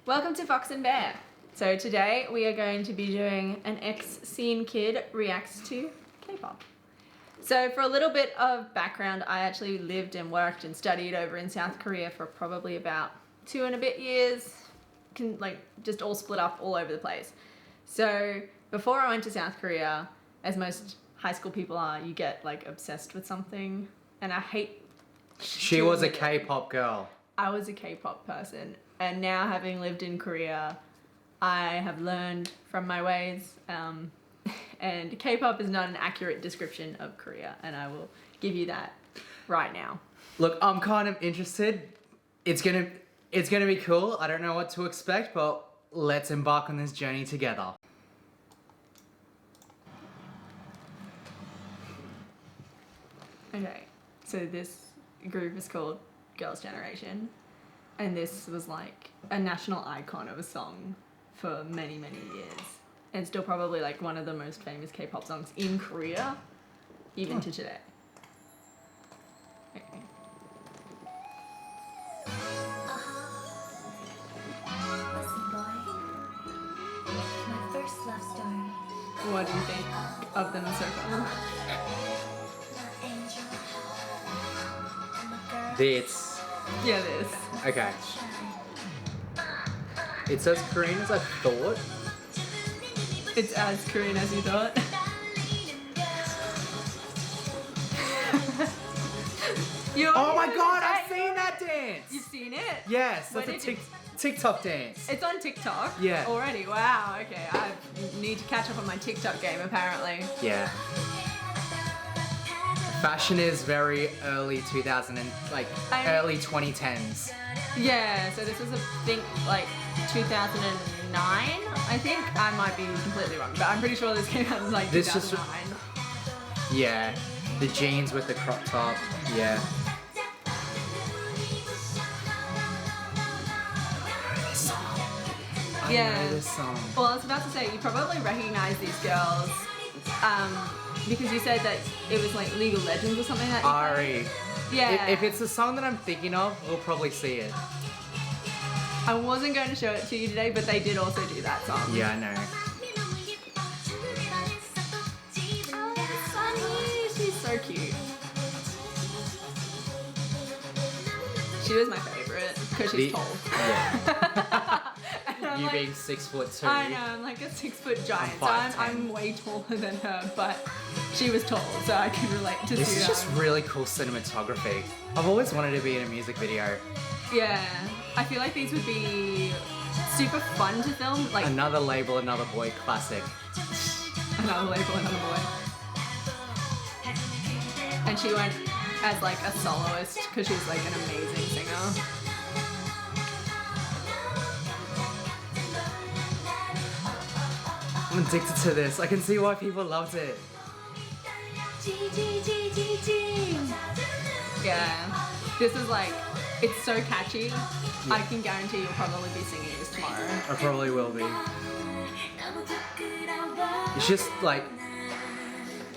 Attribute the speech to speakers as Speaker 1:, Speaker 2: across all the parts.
Speaker 1: Welcome to Fox and Bear. So today we are going to be doing an ex-scene kid reacts to K-pop. So for a little bit of background, I actually lived and worked and studied over in South Korea for probably about 2 and a bit years, just all split up all over the place. So before I went to South Korea, as most high school people are, you get like obsessed with something, and I hate.
Speaker 2: She was a K-pop girl.
Speaker 1: I was a K-pop person, and now having lived in Korea, I have learned from my ways, and K-pop is not an accurate description of Korea, and I will give you that right now.
Speaker 2: Look, I'm kind of interested. It's gonna be cool. I don't know what to expect, but let's embark on this journey together.
Speaker 1: Okay, so this group is called Girls' Generation, and this was like a national icon of a song for many, many years. And still probably like one of the most famous K-pop songs in Korea, even to today. Okay.
Speaker 3: Listen, boy. My first love story.
Speaker 1: What do you think of them so far?
Speaker 3: My angel. I'm a girl.
Speaker 2: This.
Speaker 1: Yeah, this.
Speaker 2: Okay. It's as Korean as I thought.
Speaker 1: It's as Korean as you thought.
Speaker 2: Oh my god, I've seen that dance!
Speaker 1: You've seen it?
Speaker 2: Yes,
Speaker 1: Where
Speaker 2: that's a
Speaker 1: did you-
Speaker 2: TikTok dance.
Speaker 1: It's on TikTok?
Speaker 2: Yeah.
Speaker 1: Already? Wow, okay. I need to catch up on my TikTok game apparently.
Speaker 2: Yeah. Fashion is very early 2000 and early 2010s.
Speaker 1: Yeah, so this was I think like 2009, I think. I might be completely wrong, but I'm pretty sure this came out in like
Speaker 2: This just-
Speaker 1: 2009.
Speaker 2: Yeah. The jeans with the crop top. Yeah. I know this song.
Speaker 1: Well, I was about to say, you probably recognize these girls because you said that it was like League of Legends or something like that.
Speaker 2: Ari.
Speaker 1: Yeah.
Speaker 2: If it's the song that I'm thinking of, we'll probably see it.
Speaker 1: I wasn't going to show it to you today, but they did also do that song.
Speaker 2: Yeah, I know.
Speaker 1: Oh, Sunny, she's so cute. She was my favorite because she's tall.
Speaker 2: Yeah.
Speaker 1: And I'm
Speaker 2: You
Speaker 1: like,
Speaker 2: being 6'2".
Speaker 1: I know, I'm like a 6-foot giant, so
Speaker 2: 5'10".
Speaker 1: I'm way taller than her, but she was tall, so I could relate to
Speaker 2: This
Speaker 1: see
Speaker 2: is
Speaker 1: that.
Speaker 2: just really cool cinematography. I've always wanted to be in a music video.
Speaker 1: Yeah, I feel like these would be super fun to film, like
Speaker 2: Another Label, Another Boy classic.
Speaker 1: another label, another boy. And she went as like a soloist because she's like an amazing singer.
Speaker 2: I'm addicted to this. I can see why people loved it.
Speaker 1: Yeah, this is like, it's so catchy. I can guarantee you'll probably be singing this tomorrow.
Speaker 2: I probably will be. It's just like,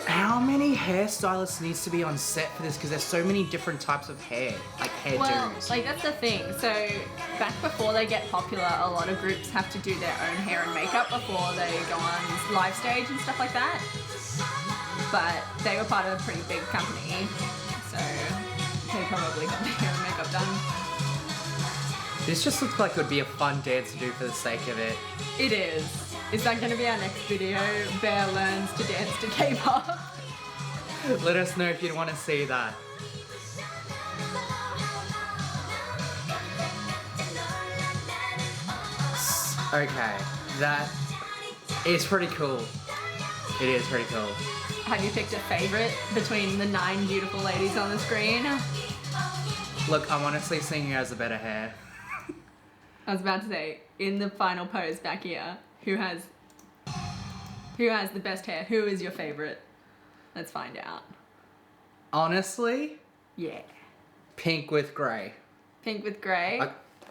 Speaker 2: how many hairstylists needs to be on set for this? Because there's so many different types of hair, like hairdos.
Speaker 1: Well, like that's the thing. So back before they get popular, a lot of groups have to do their own hair and makeup before they go on live stage and stuff like that. But they were part of a pretty big company, so they probably got their hair and makeup done.
Speaker 2: This just looks like it would be a fun dance to do for the sake of it.
Speaker 1: It is. Is that going to be our next video? Bear learns to dance to K-pop.
Speaker 2: Let us know if you'd want to see that. Okay, that is pretty cool. It is pretty cool.
Speaker 1: Have you picked a favorite between the 9 beautiful ladies on the screen?
Speaker 2: Look, I'm honestly seeing who has the better hair.
Speaker 1: I was about to say, in the final pose back here, who has the best hair? Who is your favorite? Let's find out.
Speaker 2: Honestly,
Speaker 1: Yeah.
Speaker 2: pink with grey.
Speaker 1: Pink with grey.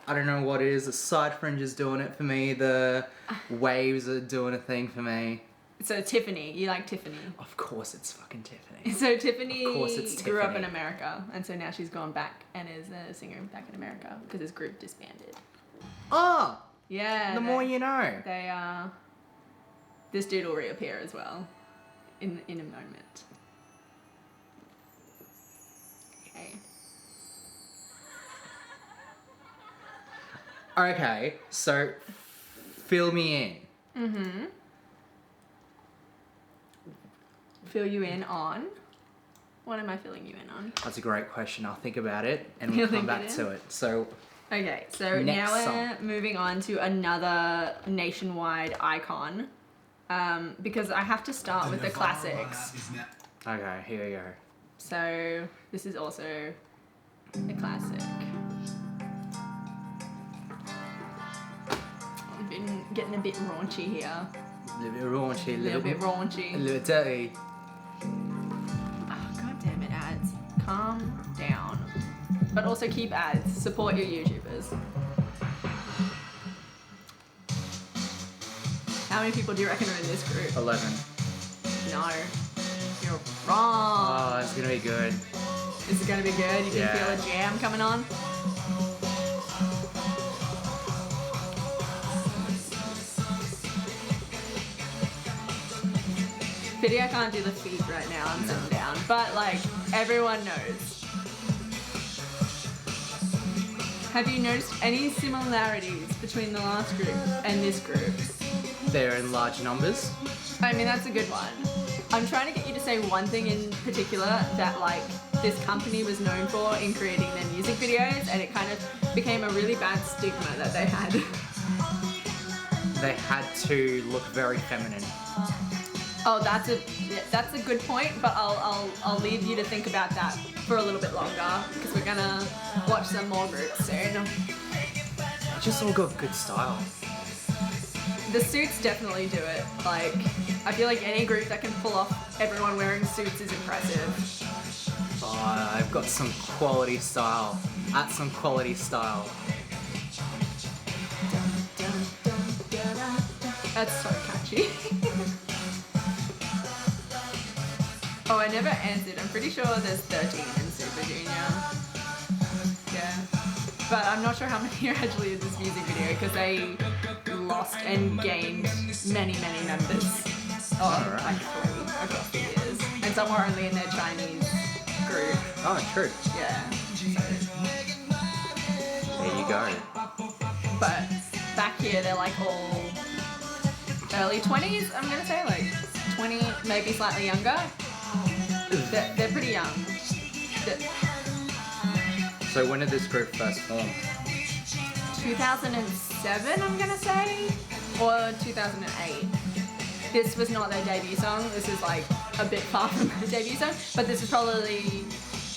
Speaker 2: I don't know what it is. The side fringe is doing it for me. The waves are doing a thing for me.
Speaker 1: So Tiffany, you like Tiffany.
Speaker 2: Of course it's fucking Tiffany.
Speaker 1: So Tiffany
Speaker 2: Of course it's
Speaker 1: grew up
Speaker 2: Tiffany.
Speaker 1: in America, and so now she's gone back and is a singer back in America because his group disbanded.
Speaker 2: Oh!
Speaker 1: Yeah.
Speaker 2: The more you know.
Speaker 1: They this dude will reappear as well in a moment. Okay.
Speaker 2: Okay, so fill me in.
Speaker 1: Fill you in on? What am I filling you in on?
Speaker 2: That's a great question. I'll think about it and
Speaker 1: You'll
Speaker 2: we'll come
Speaker 1: think
Speaker 2: back
Speaker 1: it
Speaker 2: to it. So,
Speaker 1: Okay, so
Speaker 2: Next
Speaker 1: now we're
Speaker 2: song.
Speaker 1: moving on to another nationwide icon. Because I have to start with the classics.
Speaker 2: okay, here we go.
Speaker 1: So this is also a classic. I've been getting a bit raunchy here.
Speaker 2: A little bit raunchy,
Speaker 1: A little bit raunchy.
Speaker 2: a little dirty.
Speaker 1: Oh, God damn it, ads. Calm down. But also keep ads. Support your YouTubers. How many people do you reckon are in this group?
Speaker 2: 11.
Speaker 1: No. You're wrong.
Speaker 2: Oh, it's gonna be good.
Speaker 1: Is it going to be good? You can
Speaker 2: Yeah.
Speaker 1: feel a jam coming on? Pity I can't do the feet right now. I'm sitting down. But, like, everyone knows. Have you noticed any similarities between the last group and this group?
Speaker 2: They're in large numbers.
Speaker 1: I mean, that's a good one. I'm trying to get you to say one thing in particular that, like, this company was known for in creating their music videos, and it kind of became a really bad stigma that they had.
Speaker 2: They had to look very feminine.
Speaker 1: Oh, that's a good point, but I'll leave you to think about that for a little bit longer because we're gonna watch some more groups soon.
Speaker 2: They just all got good style.
Speaker 1: The suits definitely do it. Like, I feel like any group that can pull off everyone wearing suits is impressive.
Speaker 2: Oh, I've got some quality style. That's some quality style.
Speaker 1: That's so catchy. Oh, I never answered. I'm pretty sure there's 13 in Super Junior. Yeah. But I'm not sure how many are actually in this music video because they lost and gained many, many members.
Speaker 2: Alright.
Speaker 1: Like 3 across the years. And some were only in their Chinese group.
Speaker 2: Oh, true.
Speaker 1: Yeah.
Speaker 2: There you go.
Speaker 1: But back here, they're like all early 20s, I'm gonna say, like 20, maybe slightly younger. They're pretty young.
Speaker 2: So when did this group first form?
Speaker 1: 2007, I'm gonna say, or 2008. This was not their debut song. This is like a bit far from their debut song, but this is probably,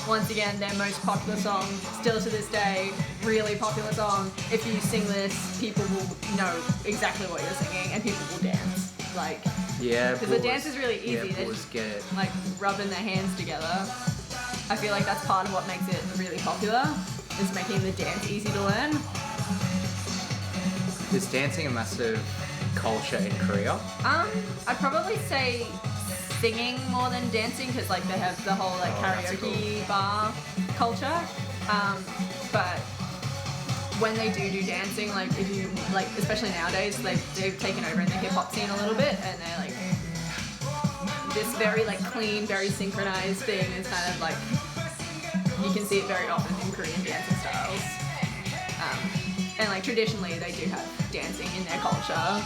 Speaker 1: once again, their most popular song, still to this day, really popular song. If you sing this, people will know exactly what you're singing, and people will dance. Like,
Speaker 2: Yeah,
Speaker 1: because the dance is really easy.
Speaker 2: Yeah,
Speaker 1: They're
Speaker 2: boys
Speaker 1: just
Speaker 2: get it.
Speaker 1: like rubbing their hands together. I feel like that's part of what makes it really popular, is making the dance easy to learn.
Speaker 2: Is dancing a massive culture in Korea?
Speaker 1: I'd probably say singing more than dancing because like they have the whole like
Speaker 2: that's
Speaker 1: karaoke bar culture. But when they do dancing, like if you like, especially nowadays, they've taken over in the hip hop scene a little bit, and they're like this very like clean, very synchronized thing is kind of like you can see it very often in Korean dancing styles. And like traditionally, they do have dancing in their culture.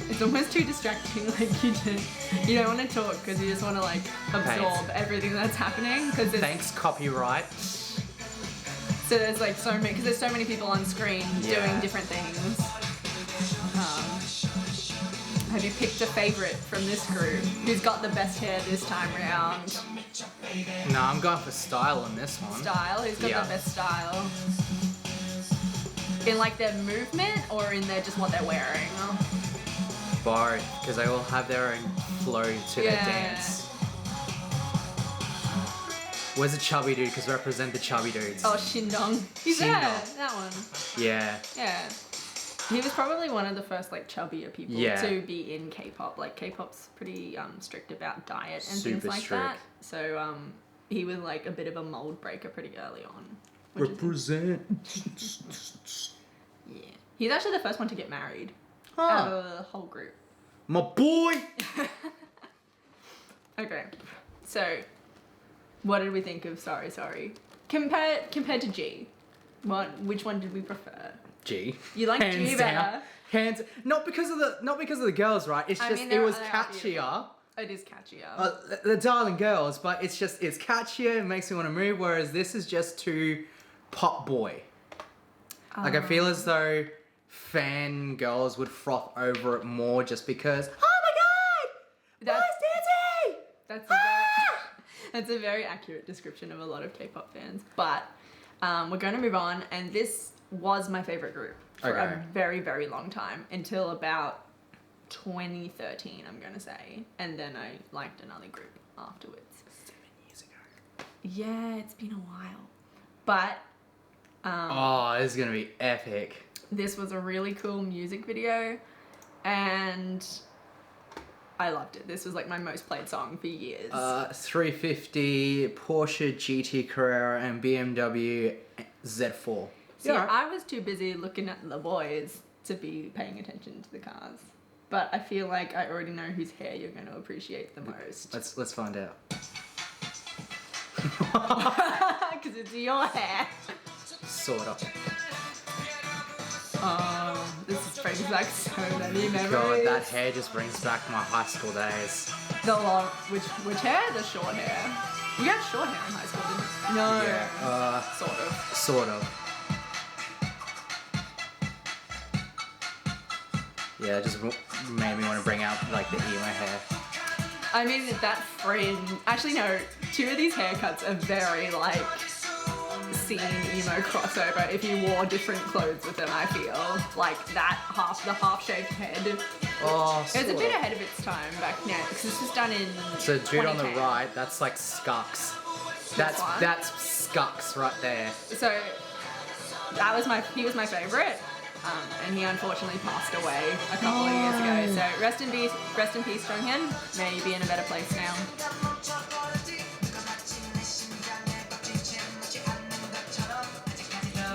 Speaker 1: It's almost too distracting. Like you don't want to talk because you just want to like absorb everything that's happening. Because
Speaker 2: Thanks, copyright.
Speaker 1: so there's like so many because there's so many people on screen
Speaker 2: Yeah.
Speaker 1: doing different things. Have you picked a favorite from this group? Who's got the best hair this time round?
Speaker 2: No, I'm going for style on this one.
Speaker 1: Style? Who's got
Speaker 2: Yeah.
Speaker 1: the best style? In like their movement or in their just what they're wearing?
Speaker 2: Both, because they all have their own flow to their
Speaker 1: Yeah.
Speaker 2: dance. Where's the chubby dude? Because represent the chubby dudes.
Speaker 1: Oh, Shindong. He's there.
Speaker 2: Shindong.
Speaker 1: That one.
Speaker 2: Yeah.
Speaker 1: Yeah. He was probably one of the first like chubbier people
Speaker 2: Yeah.
Speaker 1: to be in K-pop. Like K-pop's pretty strict about diet and things
Speaker 2: Super
Speaker 1: like
Speaker 2: strict.
Speaker 1: that. So he was like a bit of a mold breaker pretty early on. which is-
Speaker 2: Represent.
Speaker 1: yeah. He's actually the first one to get married out of the whole group.
Speaker 2: My boy.
Speaker 1: Okay, so what did we think of Sorry Sorry? Compared to G, which one did we prefer?
Speaker 2: G.
Speaker 1: You like
Speaker 2: Hands
Speaker 1: G
Speaker 2: down.
Speaker 1: better?
Speaker 2: Not because of the girls, right? It's
Speaker 1: I
Speaker 2: just
Speaker 1: mean,
Speaker 2: it was
Speaker 1: they are
Speaker 2: catchier.
Speaker 1: It is catchier.
Speaker 2: The darling girls, but it's catchier. It makes me want to move. Whereas this is just too pop boy. Like I feel as though fan girls would froth over it more just because. Oh my god!
Speaker 1: That's-
Speaker 2: Boys dancing!
Speaker 1: That's a very accurate description of a lot of K-pop fans. But we're going to move on, and this was my favorite group for
Speaker 2: Okay.
Speaker 1: a very, very long time until about 2013, I'm going to say, and then I liked another group afterwards.
Speaker 2: 7 years ago.
Speaker 1: Yeah, it's been a while, but
Speaker 2: Oh, this is gonna be epic.
Speaker 1: this was a really cool music video, and I loved it. This was like my most played song for years.
Speaker 2: 350, Porsche GT Carrera, and BMW Z4.
Speaker 1: See,
Speaker 2: Yeah.
Speaker 1: I was too busy looking at the boys to be paying attention to the cars. But I feel like I already know whose hair you're going to appreciate the most.
Speaker 2: Let's find out.
Speaker 1: Because it's your hair.
Speaker 2: Sort of.
Speaker 1: This brings back so many memories.
Speaker 2: God, that hair just brings back my high school days.
Speaker 1: The long, which hair? The short hair. You had short hair in high school, didn't you? No.
Speaker 2: Yeah.
Speaker 1: Sort of.
Speaker 2: Sort of. Yeah, it just made me want to bring out like the emo hair.
Speaker 1: I mean, that fringe. Actually, no. Two of these haircuts are very like scene emo crossover. If you wore different clothes with them, I feel like that the half shaved head.
Speaker 2: Oh,
Speaker 1: It was a bit ahead of its time back now because this was done in.
Speaker 2: So dude on the
Speaker 1: 2010.
Speaker 2: right, that's like Skucks.
Speaker 1: This one?
Speaker 2: That's Skucks right there.
Speaker 1: So he was my favorite, and he unfortunately passed away a couple of years ago. So rest in peace, Jonghyun. May you be in a better place now.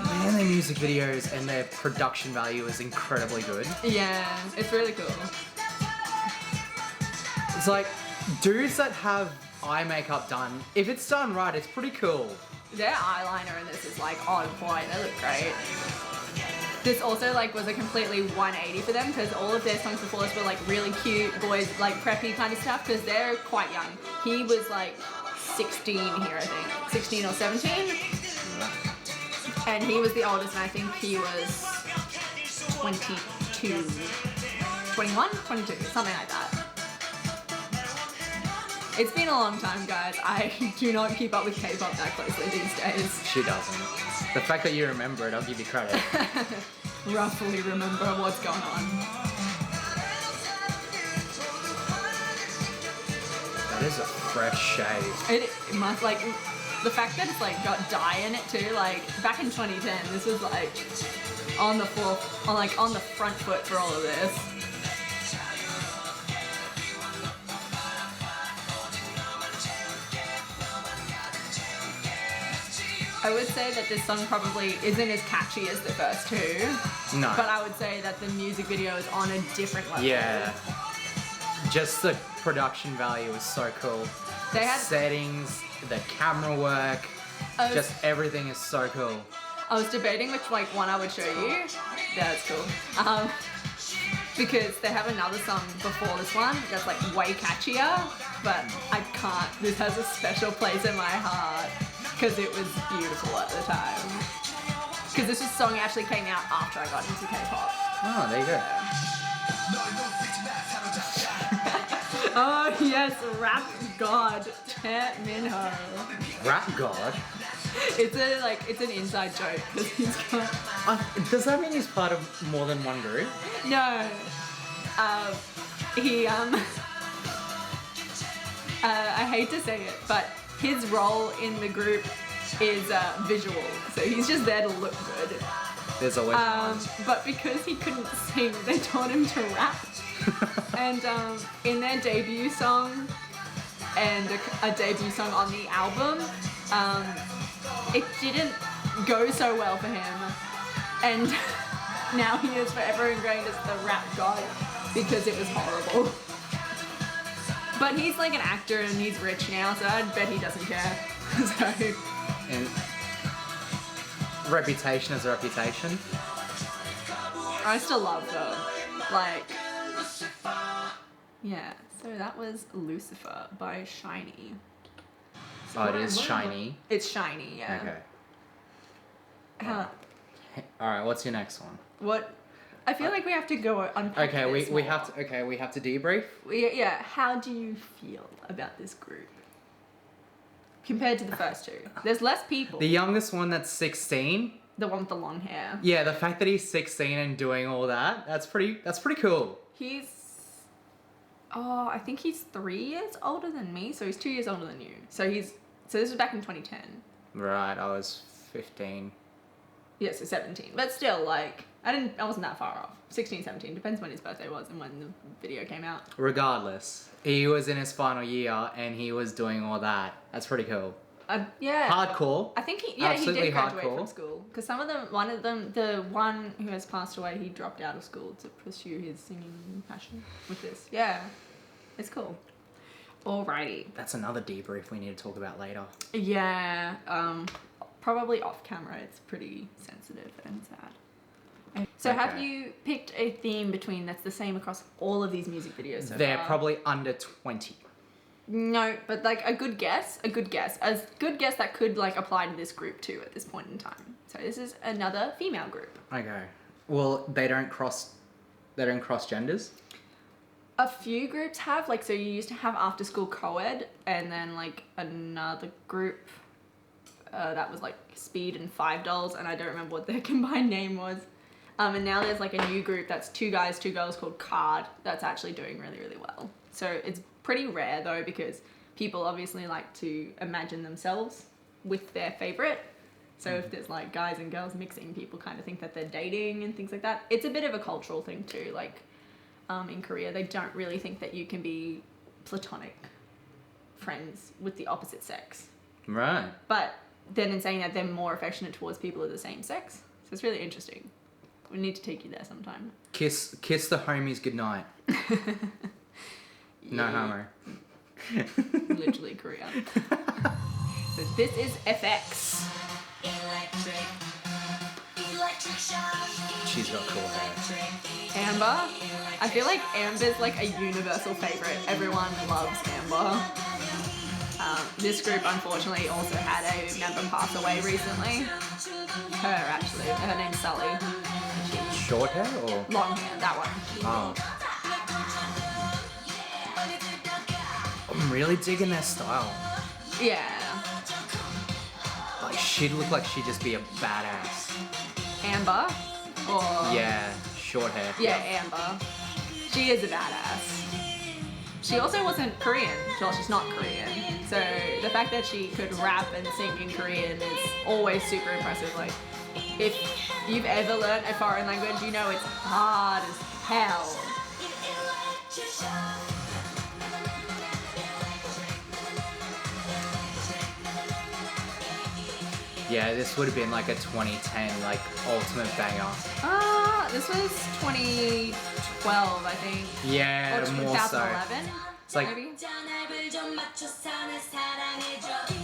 Speaker 2: Man, their music videos and their production value is incredibly good.
Speaker 1: Yeah, it's really cool.
Speaker 2: It's like dudes that have eye makeup done. If it's done right, it's pretty cool.
Speaker 1: Their eyeliner in this is like on point. They look great. This also like was a completely 180 for them because all of their songs before this were like really cute boys, like preppy kind of stuff because they're quite young. He was like 16 here, I think, 16 or 17, and he was the oldest, and I think he was 22, 21, 22, something like that. It's been a long time, guys. I do not keep up with K-pop that closely these days.
Speaker 2: She doesn't. The fact that you remember it, I'll give you credit.
Speaker 1: Roughly remember what's going on.
Speaker 2: That is a fresh shave.
Speaker 1: It must like the fact that it's like got dye in it too. Like back in 2010, this was like on the front foot for all of this. I would say that this song probably isn't as catchy as the first two.
Speaker 2: No.
Speaker 1: But I would say that the music video is on a different level.
Speaker 2: Yeah. Just the production value is so cool.
Speaker 1: They
Speaker 2: The
Speaker 1: had-
Speaker 2: settings, the camera work,
Speaker 1: I was-
Speaker 2: just everything is so cool.
Speaker 1: I was debating which like one I would show you. Yeah, that's cool. Because they have another song before this one that's like way catchier, but I can't. This has a special place in my heart because it was beautiful at the time. Because this song actually came out after I got into K-pop.
Speaker 2: Oh, there you go.
Speaker 1: Oh yes, rap god Tae Minho.
Speaker 2: Rap God?
Speaker 1: It's an inside joke because he's got.
Speaker 2: Does that mean he's part of more than one group?
Speaker 1: No. He I hate to say it, but his role in the group is visual. So he's just there to look good.
Speaker 2: There's always one.
Speaker 1: But because he couldn't sing, they taught him to rap. And in their debut song, and a debut song on the album, it didn't go so well for him. And now he is forever ingrained as the rap god because it was horrible. But he's like an actor and he's rich now, so I bet he doesn't care. So.
Speaker 2: And reputation is a reputation.
Speaker 1: I still love them. Like, yeah. So that was Lucifer by Shiny. So
Speaker 2: Oh, it is shiny.
Speaker 1: It's Shiny, yeah.
Speaker 2: Okay. All right. What's your next one?
Speaker 1: What? I feel like we have to go unpack
Speaker 2: Okay,
Speaker 1: this
Speaker 2: we
Speaker 1: more.
Speaker 2: have to. Okay, we have to debrief.
Speaker 1: Yeah. How do you feel about this group compared to the first two? There's less people.
Speaker 2: The youngest one that's 16.
Speaker 1: The one with the long hair.
Speaker 2: Yeah, the fact that he's 16 and doing all that, that's pretty cool.
Speaker 1: I think he's 3 years older than me, so he's 2 years older than you. So this was back in 2010.
Speaker 2: Right, I was 15.
Speaker 1: Yeah, so 17. But still, like, I wasn't that far off. 16, 17, depends when his birthday was and when the video came out.
Speaker 2: Regardless, he was in his final year and he was doing all that. That's pretty cool.
Speaker 1: Yeah.
Speaker 2: Hardcore.
Speaker 1: I think he
Speaker 2: Absolutely
Speaker 1: did graduate
Speaker 2: hardcore.
Speaker 1: from school. Because the one who has passed away, he dropped out of school to pursue his singing passion with this. Yeah. It's cool. Alrighty.
Speaker 2: That's another debrief we need to talk about later.
Speaker 1: Yeah. Probably off camera. It's pretty sensitive and sad. So
Speaker 2: Okay.
Speaker 1: have you picked a theme that's the same across all of these music videos so
Speaker 2: They're
Speaker 1: far?
Speaker 2: probably under 20.
Speaker 1: No, but like a good guess that could like apply to this group too at this point in time. So this is another female group.
Speaker 2: Okay. Well, they don't cross genders.
Speaker 1: A few groups have, like, so you used to have after school co-ed and then like another group that was like Speed and Five Dolls, and I don't remember what their combined name was. And now there's like a new group that's 2 guys, 2 girls called Card that's actually doing really, really well. So it's pretty rare though because people obviously like to imagine themselves with their favorite. So if there's like guys and girls mixing, people kind of think that they're dating and things like that. It's a bit of a cultural thing too. Like in Korea, they don't really think that you can be platonic friends with the opposite sex.
Speaker 2: Right.
Speaker 1: But then in saying that, they're more affectionate towards people of the same sex. So it's really interesting. We need to take you there sometime.
Speaker 2: Kiss the homies goodnight. No homo.
Speaker 1: Literally Korea. So this is FX.
Speaker 2: She's got cool hair.
Speaker 1: Amber. I feel like Amber's like a universal favorite. Everyone loves Amber. This group unfortunately also had a member pass away recently. Her actually. Her name's Sully.
Speaker 2: Short hair or
Speaker 1: Long hair, that one.
Speaker 2: oh. I'm really digging their style.
Speaker 1: Yeah.
Speaker 2: Like she'd look like she'd just be a badass.
Speaker 1: Amber. Or
Speaker 2: Yeah, short hair.
Speaker 1: Yeah, Amber. She is a badass. She also wasn't Korean. Well, she's not Korean. So the fact that she could rap and sing in Korean is always super impressive. Like, if you've ever learned a foreign language, you know it's hard as hell.
Speaker 2: Yeah, this would have been like a 2010 like ultimate banger.
Speaker 1: This was 2012, I think.
Speaker 2: Yeah,
Speaker 1: Or
Speaker 2: more so.
Speaker 1: 2011,
Speaker 2: It's like
Speaker 1: maybe.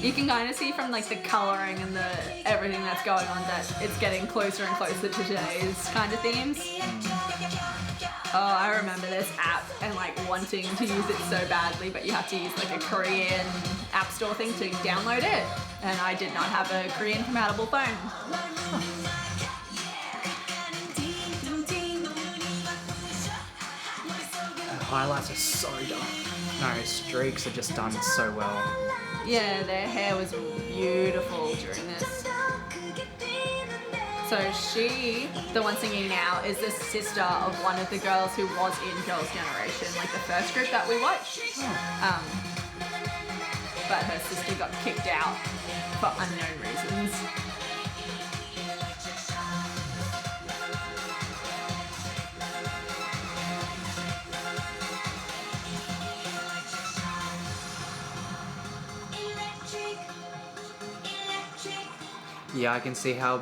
Speaker 1: You can kind of see from like the coloring and the everything that's going on that it's getting closer and closer to today's kind of themes. Oh, I remember this app and like wanting to use it so badly, but you have to use like a Korean app store thing to download it. And I did not have a Korean compatible phone.
Speaker 2: the highlights are so done. No, streaks are just done so well.
Speaker 1: Yeah, their hair was beautiful during this. So she, the one singing now, is the sister of one of the girls who was in Girls' Generation, like the first group that we watched. But her sister got kicked out for unknown reasons.
Speaker 2: Yeah, I can see how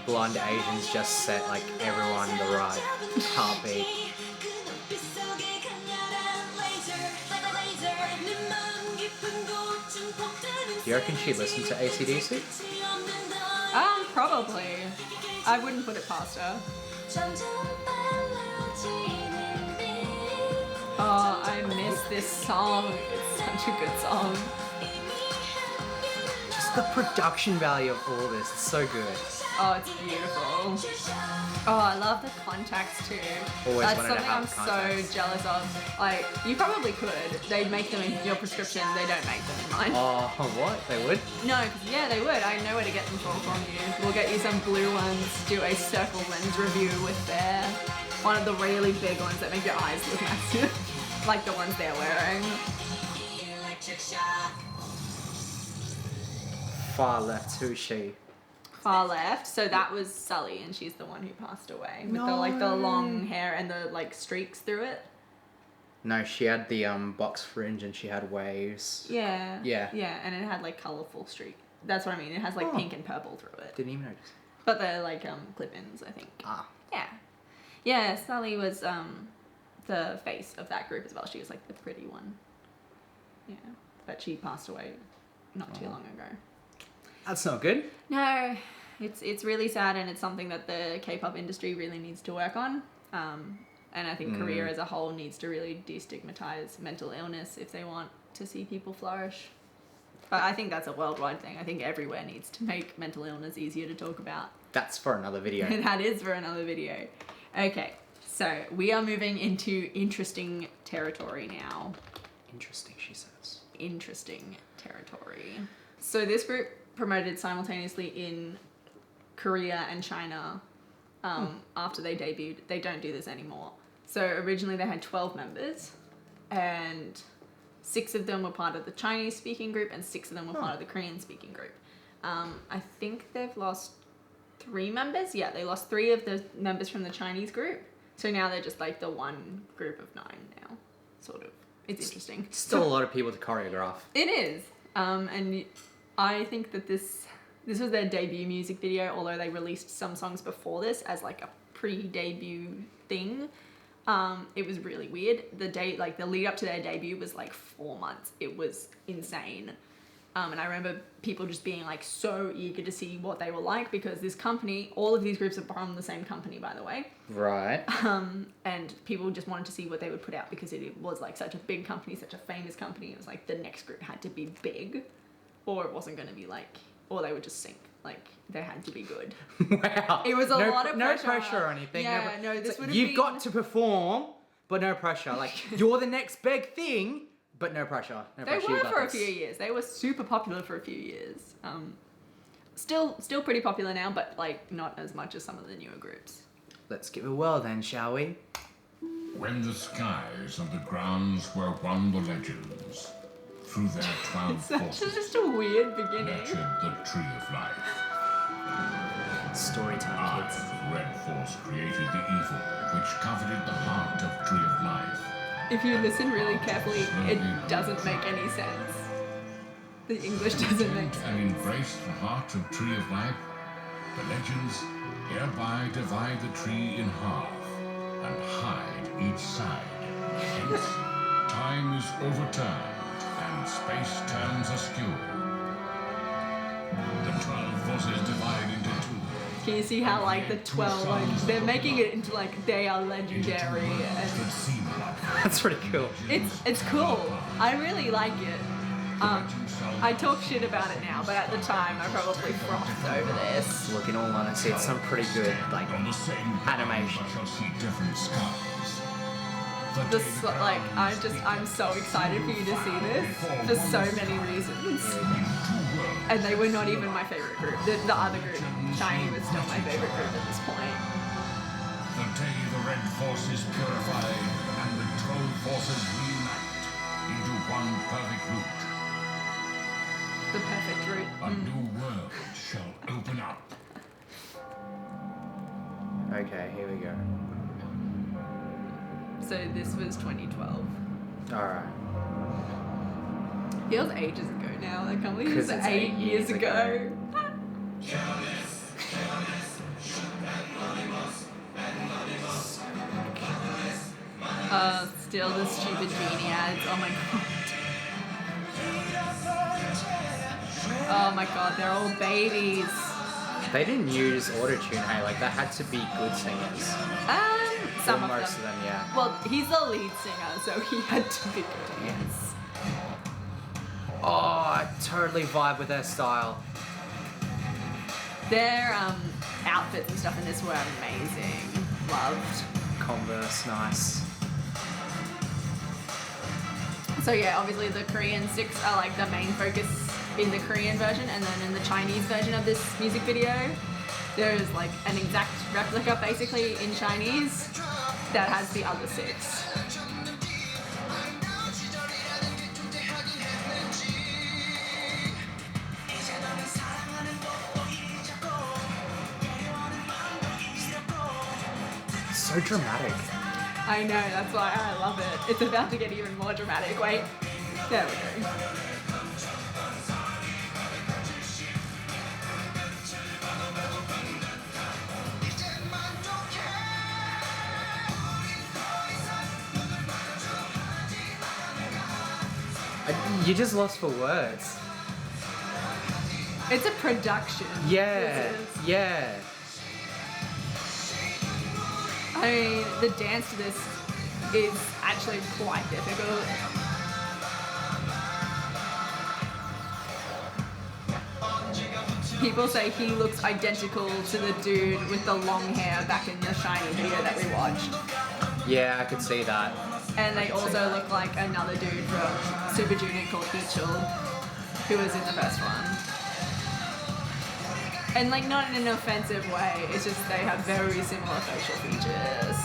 Speaker 2: blonde Asians just set like everyone the right heartbeat. Do you reckon she listened to AC/DC?
Speaker 1: Probably. I wouldn't put it past her. Oh, I miss this song. It's such a good song.
Speaker 2: Just the production value of all this, it's so good.
Speaker 1: Oh, it's beautiful. Oh, I love the contacts too.
Speaker 2: Always
Speaker 1: That's
Speaker 2: wanted to
Speaker 1: something
Speaker 2: have
Speaker 1: I'm
Speaker 2: contacts.
Speaker 1: so jealous of. Like, you probably could. They'd make them in your prescription. They don't make them in mine.
Speaker 2: Oh, what? They would?
Speaker 1: No, 'cause yeah, they would. I know where to get them from you. We'll get you some blue ones. Do a circle lens review with their one of the really big ones that make your eyes look massive, like the ones they're wearing.
Speaker 2: Far left, who's she?
Speaker 1: Far left. So that was Sully, and she's the one who passed away with the long hair and the like streaks through it.
Speaker 2: No, she had the box fringe and she had waves.
Speaker 1: Yeah.
Speaker 2: Yeah.
Speaker 1: Yeah, and it had like colourful streak. That's what I mean. It has like
Speaker 2: Oh.
Speaker 1: pink and purple through it.
Speaker 2: Didn't even notice.
Speaker 1: But they're like clip-ins, I think.
Speaker 2: Ah.
Speaker 1: Yeah. Yeah, Sully was the face of that group as well. She was like the pretty one. Yeah. But she passed away not too long ago.
Speaker 2: That's not good.
Speaker 1: No, it's really sad, and it's something that the K-pop industry really needs to work on. And I think Korea as a whole needs to really destigmatize mental illness if they want to see people flourish. But I think that's a worldwide thing. I think everywhere needs to make mental illness easier to talk about.
Speaker 2: That's for another video.
Speaker 1: That is for another video. Okay, so we are moving into interesting territory now.
Speaker 2: Interesting, she says.
Speaker 1: Interesting territory. So this group promoted simultaneously in Korea and China after they debuted. They don't do this anymore. So originally they had 12 members, and 6 of them were part of the Chinese speaking group and 6 of them were part of the Korean speaking group. I think they've lost 3 members. Yeah, they lost 3 of the members from the Chinese group. So now they're just like the one group of 9 now, sort of. It's interesting.
Speaker 2: Still a lot of people to choreograph.
Speaker 1: It is. And I think that this was their debut music video, although they released some songs before this as like a pre-debut thing. It was really weird. The lead up to their debut was like 4 months. It was insane. And I remember people just being like so eager to see what they were like, because this company, all of these groups are from the same company, by the way.
Speaker 2: Right.
Speaker 1: And people just wanted to see what they would put out because it was like such a big company, such a famous company. It was like the next group had to be big, or it wasn't going to be like, or they would just sink. Like, they had to be good.
Speaker 2: Wow.
Speaker 1: It was a lot of pressure.
Speaker 2: No pressure or anything.
Speaker 1: Yeah, no, this would have
Speaker 2: You've
Speaker 1: been...
Speaker 2: got to perform, but no pressure. Like, you're the next big thing, but no pressure. No
Speaker 1: They
Speaker 2: pressure.
Speaker 1: were
Speaker 2: You got
Speaker 1: for a
Speaker 2: this.
Speaker 1: few years. They were super popular for a few years. Still pretty popular now, but like not as much as some of the newer groups.
Speaker 2: Let's give it a whirl then, shall we?
Speaker 4: When the skies and the grounds were one the legends, through their 12
Speaker 1: That's
Speaker 4: forces
Speaker 1: just a weird beginning.
Speaker 4: nurtured the tree of life.
Speaker 2: Story time, kids.
Speaker 4: The Red Force created the evil which coveted the heart of Tree of Life.
Speaker 1: If you listen really carefully, it doesn't make any sense. The English doesn't make
Speaker 4: And
Speaker 1: sense.
Speaker 4: embraced the heart of Tree of Life, the legends hereby divide the tree in half and hide each side. Hence, time is overturned and space turns askew. The 12 forces divide into 2.
Speaker 1: Can you see how like the 12, like they're making it into like they are legendary, and
Speaker 2: That's pretty cool.
Speaker 1: it's cool. I really like it. I talk shit about it now, but at the time I probably frothed over this.
Speaker 2: Look, in all honesty, it's some pretty good, like,
Speaker 4: On the same
Speaker 2: animation.
Speaker 4: shall see different skies. The
Speaker 1: This,
Speaker 4: day the
Speaker 1: like,
Speaker 4: ground
Speaker 1: I'm so excited for you to see this for so many reasons.
Speaker 4: two worlds
Speaker 1: And they were not even my favorite group. The other group, Shiny, was still my favorite group at this point.
Speaker 4: The day the red force is purified and the 12 forces reunite into one perfect root.
Speaker 1: The perfect route.
Speaker 4: A new world shall open up.
Speaker 2: Okay, here we go.
Speaker 1: So this was 2012.
Speaker 2: Alright.
Speaker 1: Feels ages ago now. I can't believe it
Speaker 2: 'Cause
Speaker 1: was
Speaker 2: it's
Speaker 1: 8 years ago. Still the stupid genie ads. Oh my god. Oh my god, they're all babies.
Speaker 2: They didn't use autotune, hey? Like, they had to be good singers.
Speaker 1: Some
Speaker 2: Or
Speaker 1: of
Speaker 2: most of them, yeah.
Speaker 1: Well, he's the lead singer, so he had to be good. Yes.
Speaker 2: Oh, I totally vibe with their style.
Speaker 1: Their outfits and stuff in this were amazing. Loved.
Speaker 2: Converse, nice.
Speaker 1: So yeah, obviously the Korean six are like the main focus in the Korean version, and then in the Chinese version of this music video, there's like an exact replica basically in Chinese that has the other six.
Speaker 2: So dramatic.
Speaker 1: I know, that's why I love it. It's about to get even more dramatic. Wait, there we go.
Speaker 2: You just lost for words.
Speaker 1: It's a production.
Speaker 2: Yeah,
Speaker 1: This is.
Speaker 2: yeah.
Speaker 1: I mean, the dance to this is actually quite difficult. People say he looks identical to the dude with the long hair back in the Shiny video that we watched.
Speaker 2: Yeah, I could see that.
Speaker 1: And they also look like another dude from Super Junior called Ichil, who was in the first one. And like not in an offensive way, it's just they have very similar facial features.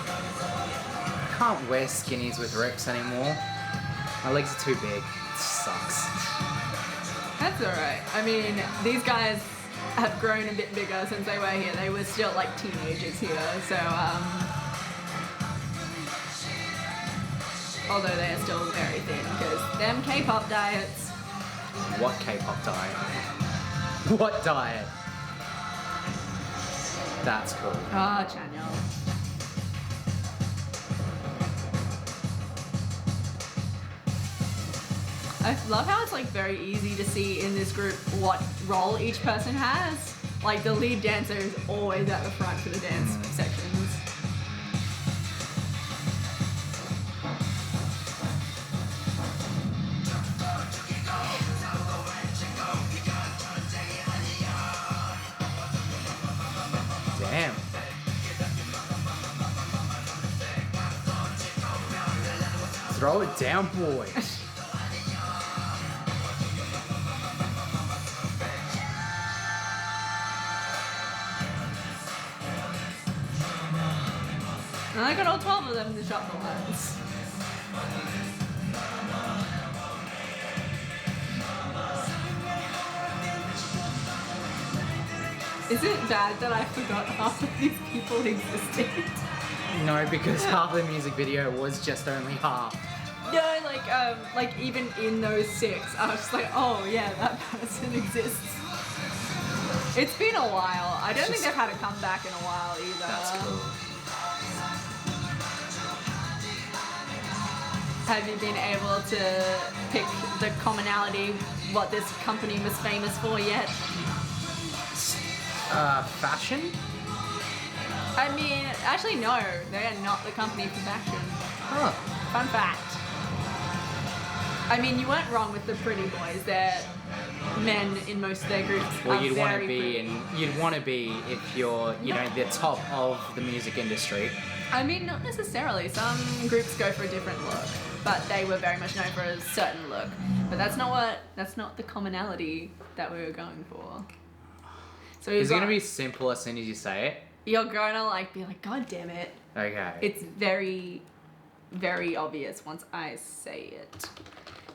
Speaker 2: I can't wear skinnies with rips anymore. My legs are too big. It sucks.
Speaker 1: That's alright. I mean, these guys have grown a bit bigger since they were here. They were still like teenagers here, so although they are still very thin, because them K-pop diets.
Speaker 2: What K-pop diet? What diet? That's cool.
Speaker 1: Ah, Chanyeol. I love how it's like very easy to see in this group what role each person has. Like the lead dancer is always at the front for the dance sections.
Speaker 2: Damn. Throw it down, boy.
Speaker 1: And I got all 12 of them to shop the ones. Is it bad that I forgot half of these people existed?
Speaker 2: No, because half the music video was just only half.
Speaker 1: No, like even in those six, I was just like, oh yeah, that person exists. It's been a while. I don't think
Speaker 2: Just-
Speaker 1: they've had a comeback in a while either.
Speaker 2: That's cool.
Speaker 1: Have you been able to pick the commonality, what this company was famous for yet?
Speaker 2: Fashion?
Speaker 1: I mean, actually no, they are not the company for fashion.
Speaker 2: Huh.
Speaker 1: Fun fact. I mean, you weren't wrong with the pretty boys. They're men in most of their groups.
Speaker 2: Well,
Speaker 1: are
Speaker 2: you'd want to
Speaker 1: very
Speaker 2: be
Speaker 1: pretty.
Speaker 2: you'd want to be if you're, the top of the music industry.
Speaker 1: I mean, not necessarily. Some groups go for a different look, but they were very much known for a certain look. But that's not the commonality that we were going for. So
Speaker 2: Is it gonna be simple as soon as you say it?
Speaker 1: You're gonna be like, God damn it.
Speaker 2: Okay.
Speaker 1: It's very, very obvious once I say it.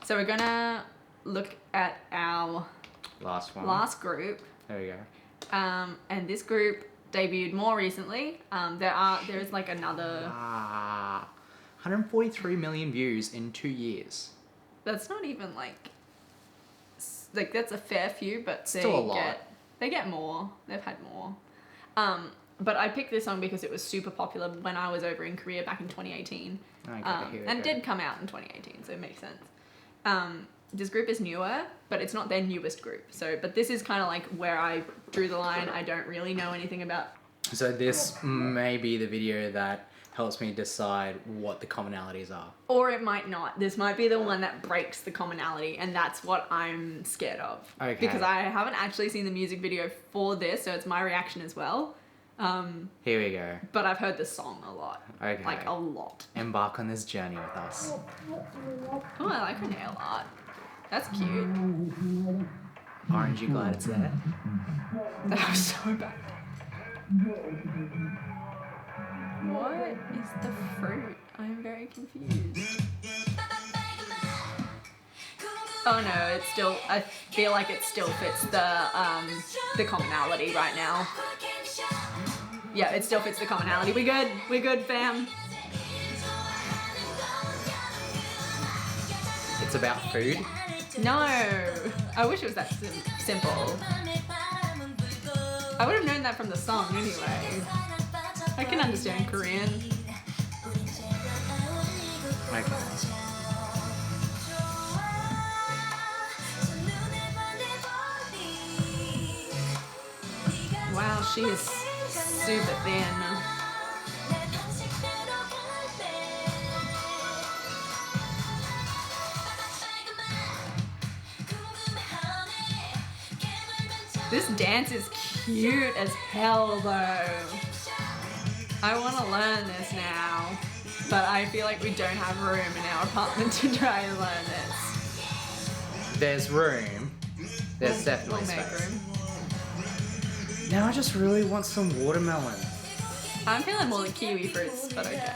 Speaker 1: So we're gonna look at our
Speaker 2: Last one.
Speaker 1: last group.
Speaker 2: There we go.
Speaker 1: And this group debuted more recently. There is like another.
Speaker 2: 143 million views in 2 years.
Speaker 1: That's not even like that's a fair few, but
Speaker 2: Still a lot.
Speaker 1: They get more. They've had more. But I picked this song because it was super popular when I was over in Korea back in 2018.
Speaker 2: Okay, here we
Speaker 1: and
Speaker 2: go.
Speaker 1: did come out in 2018, so it makes sense. This group is newer, but it's not their newest group. So, but this is kind of like where I drew the line. I don't really know anything about.
Speaker 2: So this may be the video that helps me decide what the commonalities are.
Speaker 1: Or it might not. This might be the one that breaks the commonality, and that's what I'm scared of.
Speaker 2: Okay.
Speaker 1: Because I haven't actually seen the music video for this, so it's my reaction as well.
Speaker 2: Here we go.
Speaker 1: But I've heard the song a lot.
Speaker 2: Okay.
Speaker 1: Like a lot.
Speaker 2: Embark on this journey with us.
Speaker 1: Oh, I like her nail art. That's cute.
Speaker 2: Orangey glad it's there.
Speaker 1: That was so bad. What is the fruit? I'm very confused. Oh no, it's still. I feel like it still fits the commonality right now. Yeah, it still fits the commonality. We good? We good, fam?
Speaker 2: It's about food.
Speaker 1: No, I wish it was that simple. I would have known that from the song anyway. I can understand Korean.
Speaker 2: Okay.
Speaker 1: Wow, she is super thin. This dance is cute as hell though. I want to learn this now, but I feel like we don't have room in our apartment to try and learn this.
Speaker 2: There's room. There's definitely
Speaker 1: We'll make
Speaker 2: space.
Speaker 1: room.
Speaker 2: Now I just really want some watermelon.
Speaker 1: I'm feeling more the kiwi fruits, but okay.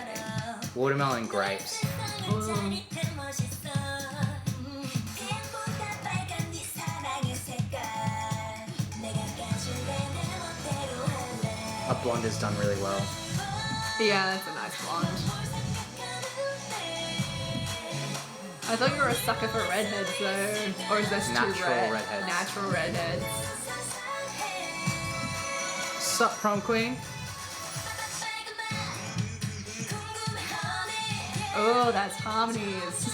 Speaker 2: Watermelon and grapes.
Speaker 1: Ooh.
Speaker 2: A blonde is done really well.
Speaker 1: Yeah, that's a nice blonde. I thought you were a sucker for redheads though. Or is this too
Speaker 2: Natural
Speaker 1: red?
Speaker 2: redheads.
Speaker 1: Natural redheads.
Speaker 2: Sup, prom queen?
Speaker 1: Oh, that's harmonies.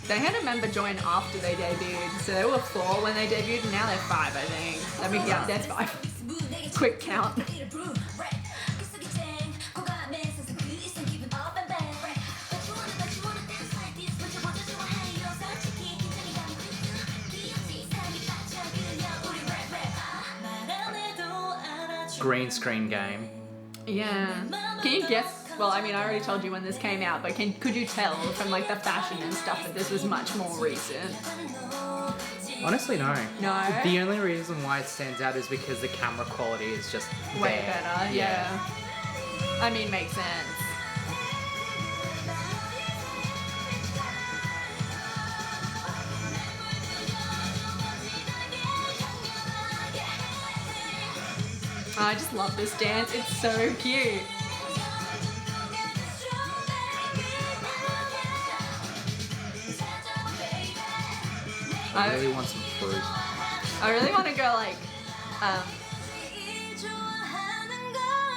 Speaker 1: They had a member join after they debuted, so they were 4 when they debuted, and now they're 5, I think. I mean, yeah, that's 5. Quick count.
Speaker 2: Green screen game.
Speaker 1: Yeah. Can you guess? Well, I mean, I already told you when this came out, but could you tell from like the fashion and stuff that this was much more recent?
Speaker 2: Honestly, no.
Speaker 1: No?
Speaker 2: The only reason why it stands out is because the camera quality is just
Speaker 1: Way
Speaker 2: there.
Speaker 1: better, yeah. I mean, makes sense. I just love this dance. It's so cute.
Speaker 2: I really want some fruit.
Speaker 1: I really want to go like,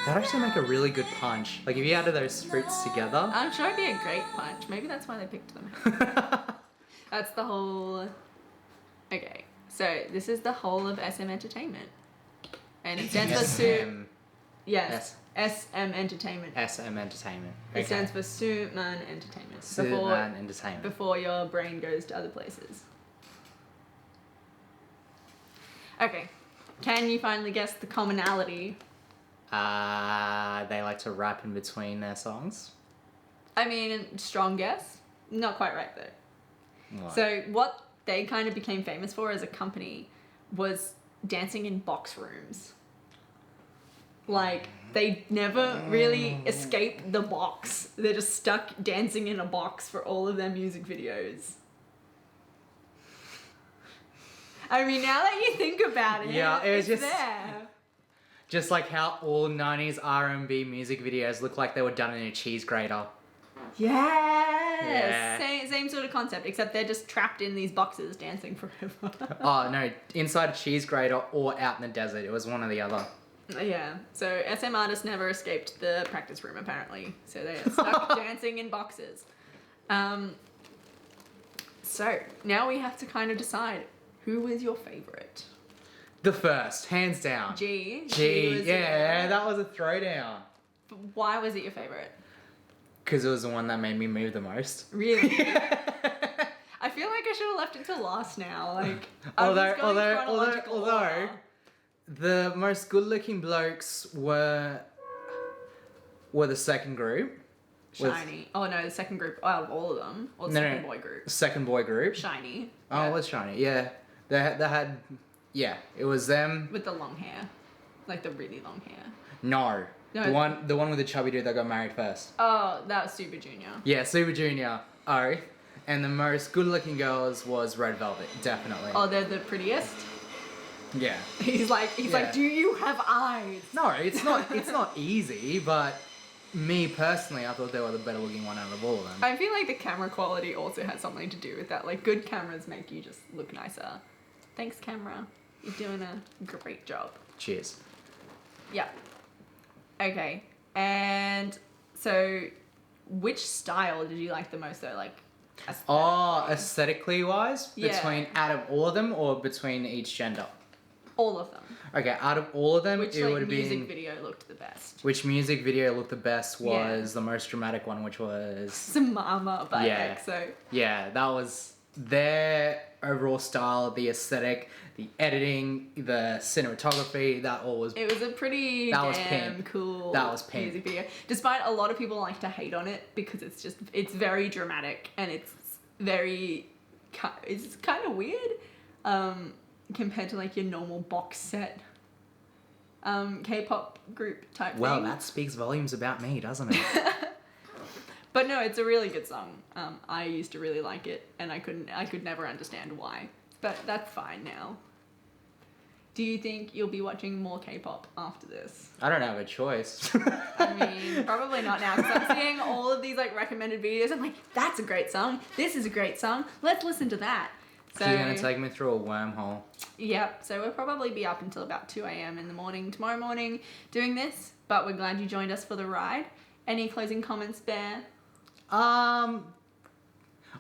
Speaker 2: That'd actually make a really good punch. Like if you added those fruits together.
Speaker 1: I'm sure it'd be a great punch. Maybe that's why they picked them. That's the whole. Okay, so this is the whole of SM Entertainment, and it stands for
Speaker 2: SM.
Speaker 1: Yes, SM Entertainment.
Speaker 2: SM Entertainment.
Speaker 1: It stands for Suman Entertainment.
Speaker 2: Suman Entertainment.
Speaker 1: Before your brain goes to other places. Okay, can you finally guess the commonality?
Speaker 2: They like to rap in between their songs.
Speaker 1: I mean, strong guess. Not quite right though.
Speaker 2: What?
Speaker 1: So what they kind of became famous for as a company was dancing in box rooms. Like, they never really escape the box. They're just stuck dancing in a box for all of their music videos. I mean, now that you think about it,
Speaker 2: Yeah, it was
Speaker 1: it's
Speaker 2: just-
Speaker 1: there.
Speaker 2: Just like how all 90s R&B music videos look like they were done in a cheese grater.
Speaker 1: Yes.
Speaker 2: Yeah.
Speaker 1: Same sort of concept, except they're just trapped in these boxes dancing forever.
Speaker 2: Oh, no, inside a cheese grater or out in the desert. It was one or the other.
Speaker 1: Yeah. So SM artists never escaped the practice room apparently. So they are stuck dancing in boxes. So now we have to kind of decide who was your favorite.
Speaker 2: The first, hands down.
Speaker 1: G.
Speaker 2: G,
Speaker 1: was
Speaker 2: yeah,
Speaker 1: your-
Speaker 2: that was a throwdown.
Speaker 1: But why was it your favorite?
Speaker 2: Because it was the one that made me move the most.
Speaker 1: Really? I feel like I should have left it to last now. Like, I was going chronological
Speaker 2: although
Speaker 1: order.
Speaker 2: the most good-looking blokes were the second group. with-
Speaker 1: Shiny. Oh no, the second group out of all of them, or the
Speaker 2: No,
Speaker 1: second
Speaker 2: no.
Speaker 1: boy group.
Speaker 2: Second boy group.
Speaker 1: Shiny.
Speaker 2: Oh,
Speaker 1: Yeah.
Speaker 2: it was Shiny. Yeah, they had. Yeah, it was them.
Speaker 1: With the long hair, like the really long hair.
Speaker 2: No,
Speaker 1: No.
Speaker 2: the one with the chubby dude that got married first.
Speaker 1: Oh, that was Super Junior.
Speaker 2: Yeah, Super Junior. Oh, and the most good-looking girls was Red Velvet, definitely.
Speaker 1: Oh, they're the prettiest.
Speaker 2: Yeah.
Speaker 1: He's like,
Speaker 2: Yeah.
Speaker 1: do you have eyes?
Speaker 2: No, it's not easy, but me personally, I thought they were the better-looking one out of all of them.
Speaker 1: I feel like the camera quality also has something to do with that. Like, good cameras make you just look nicer. Thanks, camera. You're doing a great job.
Speaker 2: Cheers.
Speaker 1: Yeah. Okay. And so, which style did you like the most though? Like,
Speaker 2: Oh,
Speaker 1: aesthetically?
Speaker 2: aesthetically wise,
Speaker 1: Yeah.
Speaker 2: between out of all of them or between each gender?
Speaker 1: All of them.
Speaker 2: Okay, out of all of them,
Speaker 1: Which
Speaker 2: it would
Speaker 1: like
Speaker 2: have
Speaker 1: music
Speaker 2: been
Speaker 1: video looked the best?
Speaker 2: which music video looked the best
Speaker 1: Yeah.
Speaker 2: was the most dramatic one, which was
Speaker 1: Some Mama by
Speaker 2: Yeah.
Speaker 1: EXO.
Speaker 2: yeah, that was their overall style, the aesthetic, the editing, the cinematography. That all was
Speaker 1: It was a pretty
Speaker 2: That was
Speaker 1: damn
Speaker 2: pimp.
Speaker 1: cool
Speaker 2: That was pimp.
Speaker 1: music video. Despite a lot of people like to hate on it because it's very dramatic and it's kind of weird compared to like your normal box set K-pop group type
Speaker 2: well.
Speaker 1: thing.
Speaker 2: That speaks volumes about me, doesn't it?
Speaker 1: But no, it's a really good song. I used to really like it and I could never understand why. But that's fine now. Do you think you'll be watching more K-pop after this?
Speaker 2: I don't have a choice.
Speaker 1: I mean, probably not now because I'm seeing all of these like recommended videos. I'm like, that's a great song. This is a great song. Let's listen to that. So,
Speaker 2: She's gonna take me through a wormhole.
Speaker 1: Yep. So we'll probably be up until about 2 a.m. in the morning tomorrow morning doing this. But we're glad you joined us for the ride. Any closing comments, Bear?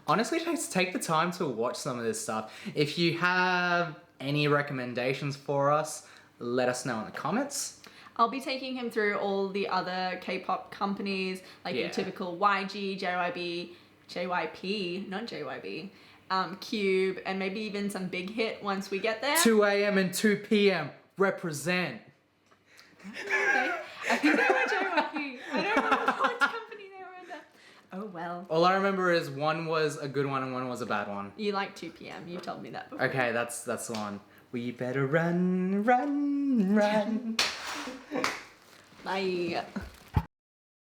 Speaker 2: Honestly, just take the time to watch some of this stuff. If you have any recommendations for us, let us know in the comments.
Speaker 1: I'll be taking him through all the other K-pop companies, like
Speaker 2: Yeah.
Speaker 1: your typical YG, JYB, JYP, not JYB, Cube, and maybe even some big hit once we get there.
Speaker 2: 2 a.m. and 2 p.m. Represent.
Speaker 1: Okay. I think they were JYP. I don't remember what company they were under. Oh well.
Speaker 2: All I remember is one was a good one and one was a bad one.
Speaker 1: You like 2 p.m. You told me that before.
Speaker 2: Okay, that's the one. We better run, run, run.
Speaker 1: Bye.